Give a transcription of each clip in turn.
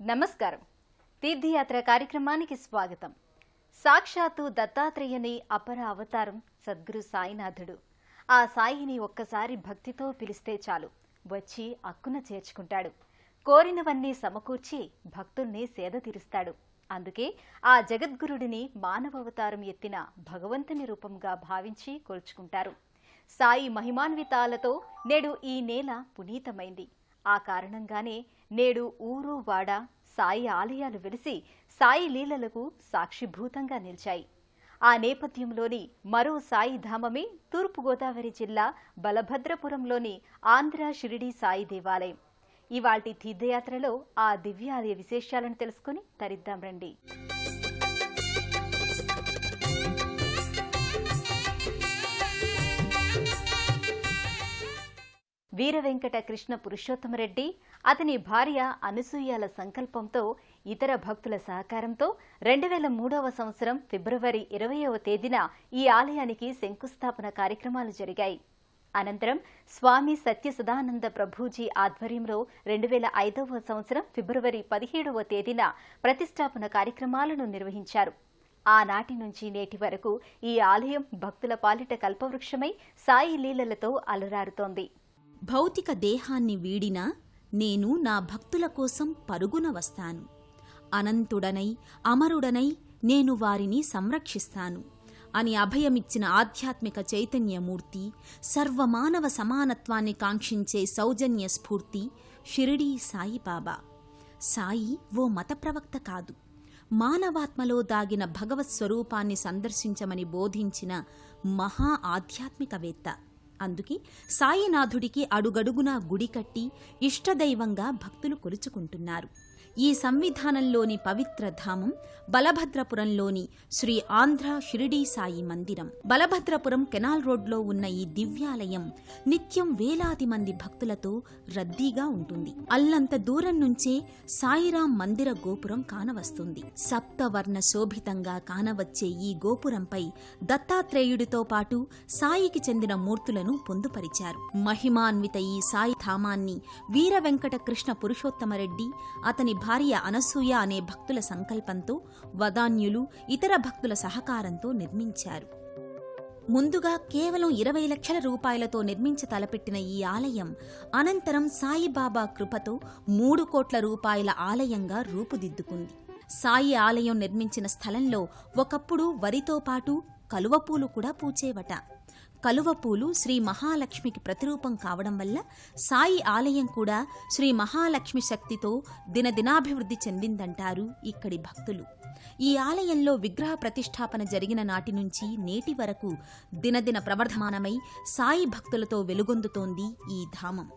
నమస్కారం. తీర్థయాత్ర కార్యక్రమానికి స్వాగతం. సాక్షాత్తు దత్తాత్రేయుని అపర అవతారం సద్గురు సాయినాథుడు. ఆ సాయిని ఒక్కసారి భక్తితో పిలిస్తే చాలు వచ్చి అక్కున చేర్చుకుంటాడు. కోరినవన్నీ సమకూర్చి భక్తుల్ని సేద తీరుస్తాడు. అందుకే ఆ జగద్గురుడిని మానవావతారం ఎత్తిన భగవంతుని రూపంగా భావించి కొల్చుకుంటారు. సాయి మహిమాన్వితాలతో నేడు ఈ నేల పునీతమైంది. ఆ కారణంగానే నేడు ఊరు వాడ సాయి ఆలయాలు వెలిసి సాయి లీలలకు సాక్షిభూతంగా నిలిచాయి. ఆ నేపథ్యంలోని మరో సాయి ధామమే తూర్పుగోదావరి జిల్లా బలభద్రపురంలోని ఆంధ్ర షిరిడి సాయి దేవాలయం. ఇవాల్టి తీర్థయాత్రలో ఆ దివ్యాలయ విశేషాలను తెలుసుకుని తరిద్దాం రండి. వీరవెంకట కృష్ణ పురుషోత్తమరెడ్డి, అతని భార్య అనసూయల సంకల్పంతో, ఇతర భక్తుల సహకారంతో 2003వ సంవత్సరం ఫిబ్రవరి 20వ తేదీన ఈ ఆలయానికి శంకుస్థాపన కార్యక్రమాలు జరిగాయి. అనంతరం స్వామి సత్యసదానంద ప్రభుజీ ఆధ్వర్యంలో 2005వ సంవత్సరం ఫిబ్రవరి 17వ తేదీన ప్రతిష్టాపన కార్యక్రమాలను నిర్వహించారు. ఆనాటి నుంచి నేటి వరకు ఈ ఆలయం భక్తుల పాలిట కల్పవృక్షమై సాయి లీలలతో అలరారుతోంది. భౌతిక దేహాన్ని వీడినా నేను నా భక్తుల కోసం పరుగున వస్తాను. అనంతుడనై అమరుడనై నేను వారిని సంరక్షిస్తాను అని అభయమిచ్చిన ఆధ్యాత్మిక చైతన్యమూర్తి, సర్వమానవ సమానత్వాన్ని కాంక్షించే సౌజన్య స్ఫూర్తి షిరిడీ సాయిబాబా. సాయి ఓ మత ప్రవక్త కాదు, మానవాత్మలో దాగిన భగవత్ స్వరూపాన్ని సందర్శించమని బోధించిన మహా ఆధ్యాత్మికవేత్త. అందుకే సాయినాథుడికి అడుగడుగునా గుడి కట్టి ఇష్టదైవంగా భక్తులు కొలుచుకుంటున్నారు. ఈ సంవిధానంలోని పవిత్ర ధామం బలభద్రపురంలోని శ్రీ ఆంధ్ర షిరిడీ సాయి మందిరం. బలభద్రపురం కెనాల్ రోడ్లో ఉన్న ఈ దివ్యాలయం నిత్యం వేలాది మంది భక్తులతో రద్దీగా ఉంటుంది. అల్లంత దూరం నుంచే సాయిరాం మందిర గోపురం కానవస్తుంది. సప్తవర్ణ శోభితంగా కానవచ్చే ఈ గోపురంపై దత్తాత్రేయుడితో పాటు సాయికి చెందిన మూర్తులను పొందుపరిచారు. మహిమాన్విత ఈ సాయి ధామాన్ని వీరవెంకట కృష్ణ పురుషోత్తమరెడ్డి, అతని భార్య అనసూయ అనే భక్తుల సంకల్పంతో, వదాన్యులు, ఇతర భక్తుల సహకారంతో నిర్మించారు. ముందుగా కేవలం 20 లక్షల రూపాయలతో నిర్మించ తలపెట్టిన ఈ ఆలయం అనంతరం సాయిబాబా కృపతో 3 కోట్ల రూపాయల ఆలయంగా రూపుదిద్దుకుంది. సాయి ఆలయం నిర్మించిన స్థలంలో ఒకప్పుడు వరితో పాటు కలువపూలు కూడా పూచేవట. కలువపూలు శ్రీ మహాలక్ష్మికి ప్రతిరూపం కావడం వల్ల సాయి ఆలయం కూడా శ్రీ మహాలక్ష్మి శక్తితో దినదినాభివృద్ధి చెందిందంటారు ఇక్కడి భక్తులు. ఈ ఆలయంలో విగ్రహ ప్రతిష్టాపన జరిగిన నాటి నుంచి నేటి వరకు దినదిన ప్రవర్ధమానమై సాయి భక్తులతో వెలుగొందుతోంది ఈ ధామం.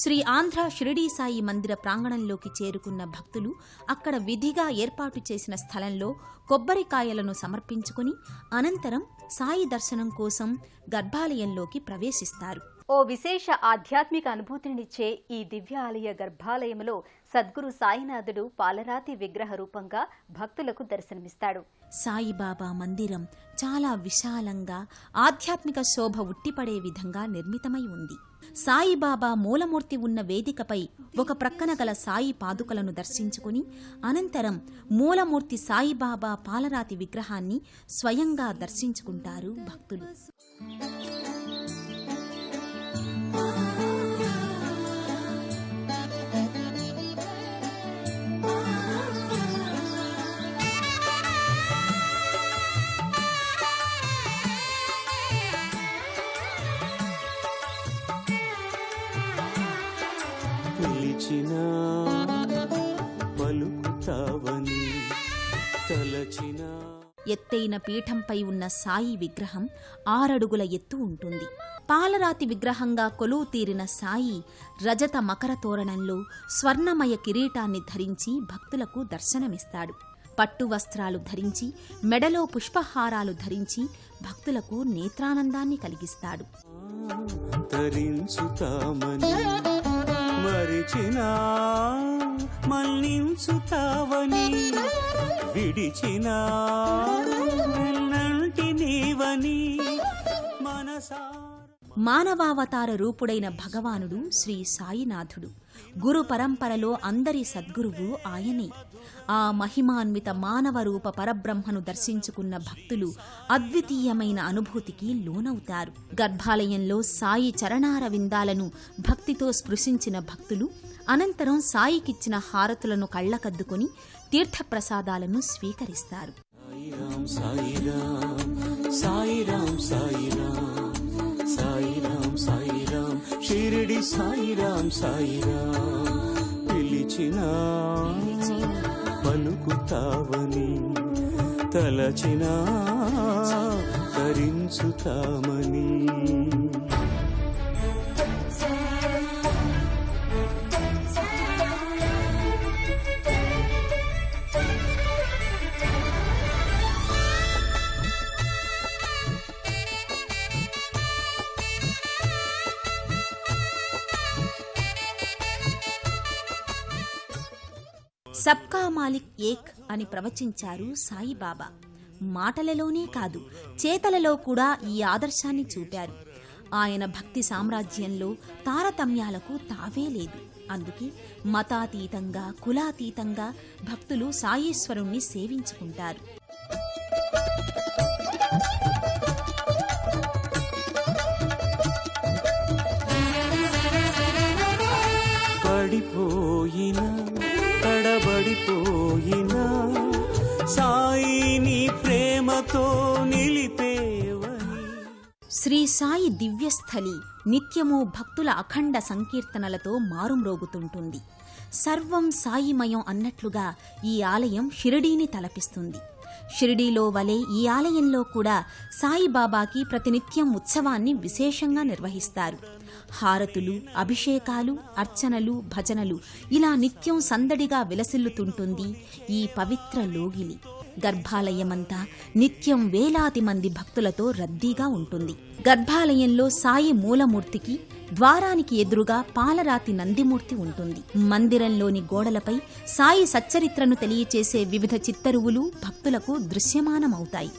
శ్రీ ఆంధ్ర షిరిడీ సాయి మందిర ప్రాంగణంలోకి చేరుకున్న భక్తులు అక్కడ విధిగా ఏర్పాటు చేసిన స్థలంలో కొబ్బరికాయలను సమర్పించుకుని అనంతరం సాయి దర్శనం కోసం గర్భాలయంలోకి ప్రవేశిస్తారు. ఓ విశేష ఆధ్యాత్మిక అనుభూతినిచ్చే ఈ దివ్యాలయ గర్భాలయంలో సద్గురు సాయినాథుడు పాలరాతి విగ్రహ రూపంగా భక్తులకు దర్శనమిస్తాడు. సాయిబాబా మందిరం చాలా విశాలంగా ఆధ్యాత్మిక శోభ ఉట్టిపడే విధంగా నిర్మితమై ఉంది. సాయిబాబా మూలమూర్తి ఉన్న వేదికపై ఒక ప్రక్కన గల సాయి పాదుకలను దర్శించుకుని అనంతరం మూలమూర్తి సాయిబాబా పాలరాతి విగ్రహాన్ని స్వయంగా దర్శించుకుంటారు భక్తులు. ఎత్తైన పీఠంపై ఉన్న సాయి విగ్రహం 6 అడుగుల ఎత్తు ఉంటుంది. పాలరాతి విగ్రహంగా కొలువు తీరిన సాయి రజత మకర తోరణంలో స్వర్ణమయ కిరీటాన్ని ధరించి భక్తులకు దర్శనమిస్తాడు. పట్టు వస్త్రాలు ధరించి, మెడలో పుష్పహారాలు ధరించి భక్తులకు నేత్రానందాన్ని కలిగిస్తాడు. మరిచినా మన్నించుతావని, విడిచినా నీవని మనసా మానవావతార రూపుడైన భగవానుడు శ్రీ సాయినాథుడు. గురు పరంపరలో అందరి సద్గురువు ఆయనే. ఆ మహిమాన్విత మానవ రూప పరబ్రహ్మను దర్శించుకున్న భక్తులు అద్వితీయమైన అనుభూతికి లోనవుతారు. గర్భాలయంలో సాయి చరణార విందాలను భక్తితో స్పృశించిన భక్తులు అనంతరం సాయికిచ్చిన హారతులను కళ్ళకద్దుకొని తీర్థప్రసాదాలను స్వీకరిస్తారు. సాయిరాం సాయిరాం సాయిరాం సాయిరాం షిరిడి సాయిరాం సాయిరాం పిలిచినా పలుకుతావని తలచినా తరించుతామని. సబ్కా మాలిక్ ఏక్ అని ప్రవచించారు సాయిబాబా. మాటలలోనే కాదు, చేతలలో కూడా ఈ ఆదర్శాన్ని చూపారు. ఆయన భక్తి సామ్రాజ్యంలో తారతమ్యాలకు తావే లేదు. అందుకే మతాతీతంగా, కులాతీతంగా భక్తులు సాయీశ్వరుణ్ణి సేవించుకుంటారు. పడిపోయినా తడబడిపోయినా సాయిని ప్రేమతో నిలిపేవని. శ్రీ సాయి దివ్యస్థలి నిత్యము భక్తుల అఖండ సంకీర్తనలతో మారుమ్రోగుతుంటుంది. సర్వం సాయిమయం అన్నట్లుగా ఈ ఆలయం షిరిడీని తలపిస్తుంది. షిరిడీలో వలె ఈ ఆలయంలో కూడా సాయిబాబాకి ప్రతినిత్యం ఉత్సవాన్ని విశేషంగా నిర్వహిస్తారు. హారతులు, అభిషేకాలు, అర్చనలు, భజనలు ఇలా నిత్యం సందడిగా విలసిల్లుతుంటుంది ఈ పవిత్ర లోగిలి. గర్భాలయమంతా నిత్యం వేలాది మంది భక్తులతో రద్దీగా ఉంటుంది. గర్భాలయంలో సాయి మూలమూర్తికి ద్వారానికి ఎదురుగా పాలరాతి నందిమూర్తి ఉంటుంది. మందిరంలోని గోడలపై సాయి సచ్చరిత్రను తెలియచేసే వివిధ చిత్తరువులు భక్తులకు దృశ్యమానమవుతాయి.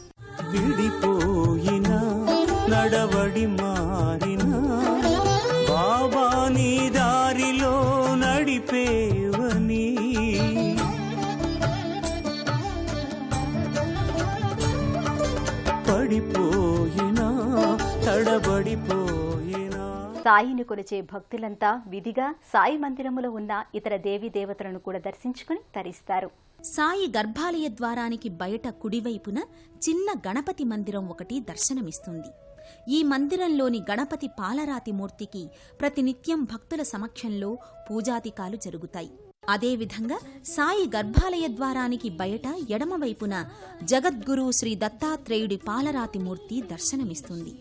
విడిపోయినా నడవడి మారినా బాబా నీ దారిలో నడిపేవని. పడిపోయినా తడబడిపోయినా సాయిని కొలిచే భక్తులంతా విధిగా సాయి మందిరములో ఉన్న ఇతర దేవీ దేవతలను కూడా దర్శించుకుని తరిస్తారు. సాయి గర్భాలయ ద్వారానికి బయట కుడివైపున చిన్న గణపతి మందిరం ఒకటి దర్శనమిస్తుంది. ఈ మందిరంలోని గణపతి పాలరాతి మూర్తికి ప్రతినిత్యం భక్తుల సమక్షంలో పూజాధికాలు జరుగుతాయి. అదేవిధంగా సాయి గర్భాలయ ద్వారానికి బయట ఎడమవైపున జగద్గురు శ్రీ దత్తాత్రేయుడి పాలరాతి మూర్తి దర్శనమిస్తుంది.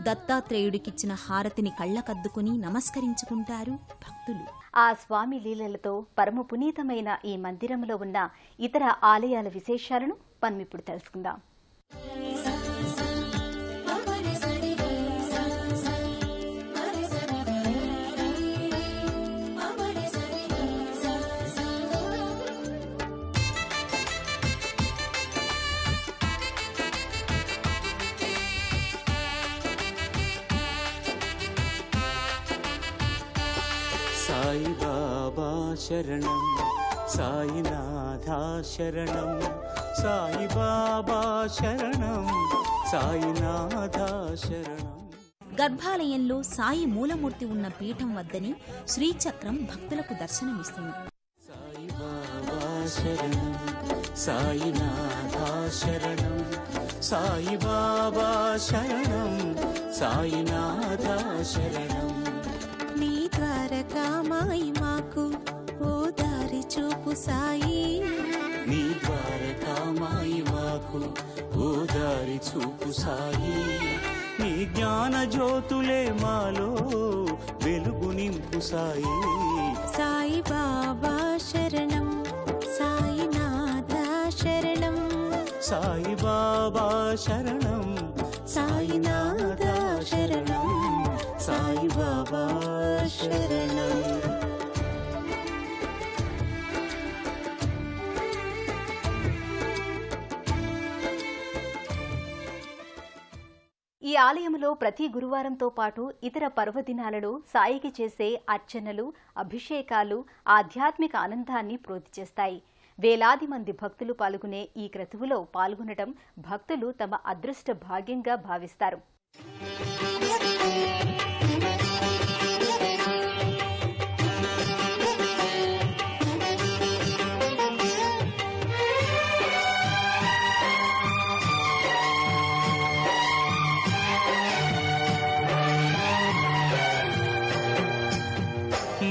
దత్తాత్రేయుడికిచ్చిన హారతిని కళ్ళకద్దుకుని నమస్కరించుకుంటారు భక్తులు. ఆ స్వామి లీలలతో పరమ పునీతమైన ఈ మందిరంలో ఉన్న ఇతర ఆలయాల విశేషాలను మనం ఇప్పుడు తెలుసుకుందాం. సాయి బాబా శరణం సాయినాథా శరణం సాయి బాబా శరణం సాయినాథా శరణం. గర్భాలయంలో సాయి మూలమూర్తి ఉన్న పీఠం వద్దని శ్రీచక్రం భక్తులకు దర్శనమిస్తుంది. సాయి బాబా శరణం సాయినాథా శరణం సాయి బాబా శరణం సాయినాథా శరణం. నీ ద్వారకామాయి మాకు ఓ దారి చూపు సాయి. నీ ద్వారకామాయి మాకు ఓ దారి చూపు సాయి. నీ జ్ఞాన జ్యోతులే మాలో వెలుగు నింపు సాయి. సాయి బాబా శరణం సాయినాథ శరణం సాయి బాబా శరణం సాయినాథ శరణం సాయి బాబా శరణం. ఈ ఆలయంలో ప్రతి గురువారంతో పాటు ఇతర పర్వదినాలలో సాయికి చేసే అర్చనలు, అభిషేకాలు ఆధ్యాత్మిక ఆనందాన్ని ప్రోతి చేస్తాయి. వేలాది మంది భక్తులు పాల్గొనే ఈ క్రతువులో పాల్గొనడం భక్తులు తమ అదృష్ట భాగ్యంగా భావిస్తారు.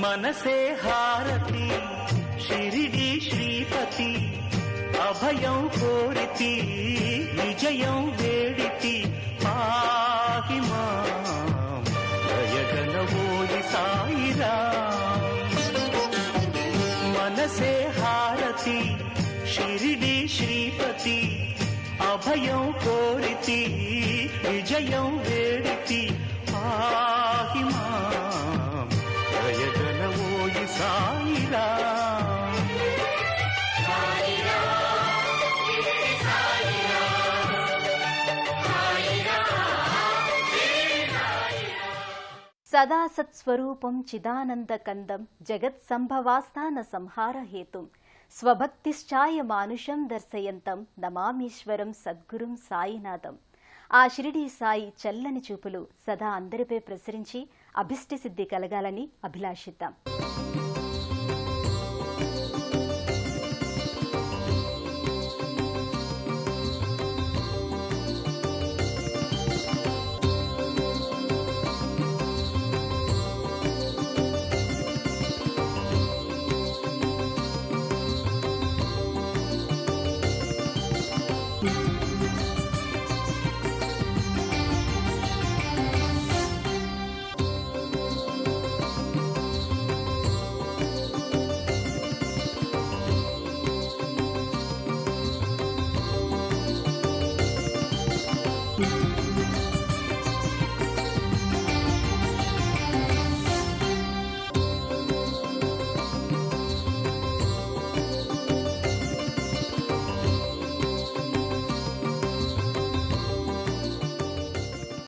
మనసే హారతి షిరిడి శ్రీపతి అభయం కోరితి విజయం వేడితి పాహి మాం దయగలవోయి సాయిరాం. మనసే హారతి షిరిడి శ్రీపతి అభయం కోరితి విజయం వేడితి పాహి మాం దయగలవోయి సాయిరాం. సదా సత్స్వరూపం చిదానందకందం జగత్సంభవాస్థాన సంహార హేతుం స్వభక్తిశ్చాయ మానుషం దర్శయంతం నమామీశ్వరం సద్గురుం సాయినాథం. ఆ షిరిడీ సాయి చల్లని చూపులు సదా అందరిపై ప్రసరించి అభిష్టి సిద్ధి కలగాలని అభిలాషిద్దాం.